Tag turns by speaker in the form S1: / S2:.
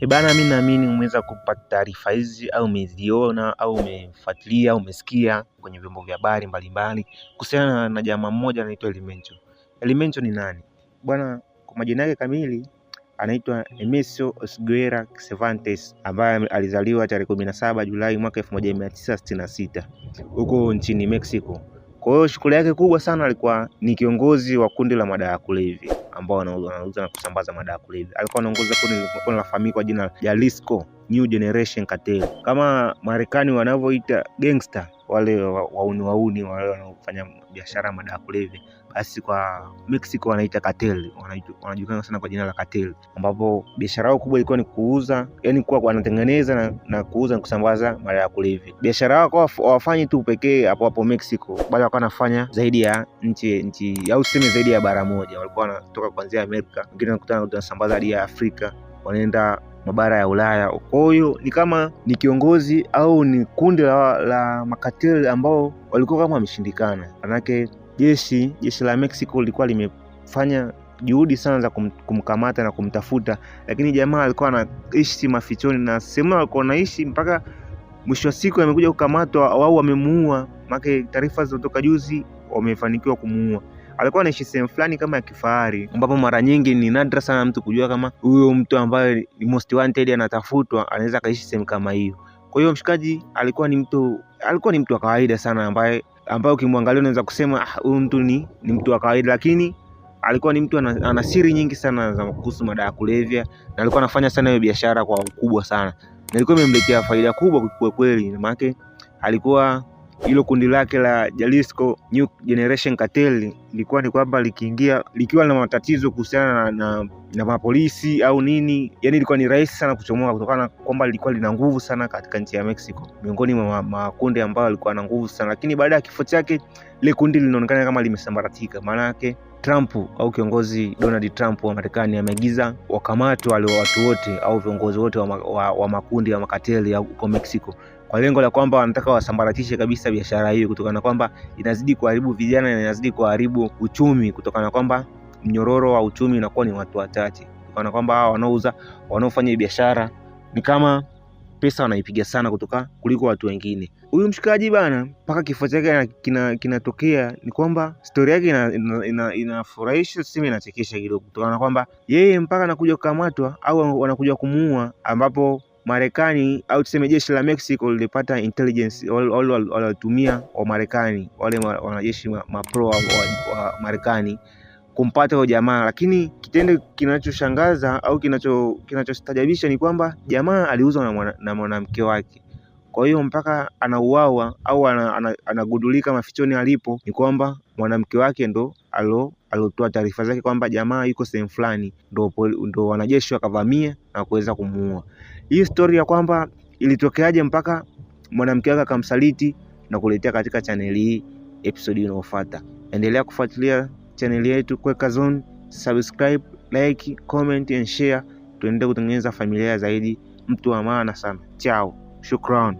S1: Bana, mimi naamini umeweza kupata taarifa hizi au umeziona au umefuatilia au umesikia kwenye vyombo vya habari mbalimbali kuhusiana na jamaa mmoja anaitwa Elimencho. Elimencho ni nani? Bwana, kwa majina yake kamili anaitwa Emesio Osguera Cervantes, ambaye alizaliwa tarehe 17 Julai mwaka 1966 huko nchini Mexico. Kwa hiyo shughuli yake kubwa sana alikuwa ni kiongozi wa kundi la madawa ya kulevya ambao wanauza na kusambaza madawa ya kulevya. Alikuwa anaongoza kundi linalofahamika kwa jina la Jalisco New Generation Cartel, kama Marekani wanavyoita gangster, wale wauni wale wanaofanya biashara ya madawa ya kulevya, basi kwa Mexico wanaita cartel, wanajulikana sana kwa jina la cartel, ambapo biashara yao kubwa ilikuwa ni kuuza, yani kuwa wanatengeneza na kuuza na kusambaza madawa ya kulevya. Biashara yao hawafanyi tu pekee hapo Mexico, bali walikuwa wanafanya zaidi ya nchi au sema zaidi ya bara moja. Walikuwa wanatoka kuanzia Amerika, wengine wanakutana kusambaza hadi ya Afrika, wanaenda mabara ya Ulaya. Kwa hiyo ni kama ni kiongozi au ni kundi la makateli ambao walikuwa kama wameshindikana. Manake jeshi la Mexico lilikuwa limefanya juhudi sana za kumkamata na kumtafuta, lakini jamaa alikuwa anaishi mafichoni na sehemu alikuwa anaishi mpaka mwisho wa siku amekuja kukamatwa au wamemuua. Maana taarifa zilizotoka juzi wamefanikiwa kumuua. Alikuwa anaishi sehemu fulani kama ya kifahari, ambapo mara nyingi ni nadra sana mtu kujua kama huyo mtu ambaye ni most wanted anatafutwa anaweza kaishi sehemu kama hiyo. Kwa hiyo mshikaji alikuwa ni mtu wa kawaida sana ambaye ukimwangalia unaweza kusema huyu mtu ni mtu wa kawaida, lakini alikuwa ni mtu ana siri nyingi sana za kuhusu madawa ya kulevya, na alikuwa anafanya sana hiyo biashara kwa ukubwa sana, na ilikuwa imemletea faida kubwa kwa kweli. Maana alikuwa hilo kundi lake la Jalisco New Generation Cartel lilikuwa ni kwamba likiwa na matatizo kuhusiana na mapolisi au nini, yani ilikuwa ni rahisi sana kuchomoka, kutokana na kwamba lilikuwa lina nguvu sana katika nchi ya Mexico, miongoni mwa makundi ambayo alikuwa na nguvu sana. Lakini baada ya kifo chake ile kundi linaonekana kama limesambaratika. Maana yake Trump au kiongozi Donald Trump wa Marekani ameagiza wakamatwe wale watu wote au viongozi wote wa makundi ya makateli ya huko Mexico, kwa lengo la kwamba wanataka wasambaratishe kabisa biashara hiyo, kutokana na kwamba inazidi kuharibu vijana na inazidi kuharibu uchumi, kutokana na kwamba mnyororo wa uchumi unakuwa ni watu wachache, kutokana na kwamba hao wanaofanya biashara ni kama pesa wanaipiga sana kuliko watu wengine. Huyu mshikaji bana, mpaka kifo chake kinatokea ni kwamba story yake inafurahisha, sema inachekesha kidogo, kutokana na kwamba yeye mpaka anakuja kukamatwa au wanakuja kumuua, ambapo Marekani au tuseme jeshi la Mexico lilipata intelligence walitumia wa Marekani, wale wanajeshi mapro wa Marekani kumpata huyo jamaa. Lakini kitendo kinachoshangaza au kinachostajabisha ni kwamba jamaa aliuzwa na mwanamke wake. Kwa hiyo mpaka anauawa au anagundulika mafichoni alipo, ni kwamba mwanamke wake ndo alotoa taarifa zake kwamba jamaa yuko sehemu fulani, ndo wanajeshi wakavamia na kuweza kumuua. Hii story ya kwamba ilitokeaje mpaka mwanamke wake akamsaliti na kuletea katika channel hii episode inayofuata. Endelea kufuatilia channel yetu Kweka Zone, subscribe, like, comment and share. Tuendelee kutengeneza familia zaidi, mtu wa maana sana. Ciao, shukran.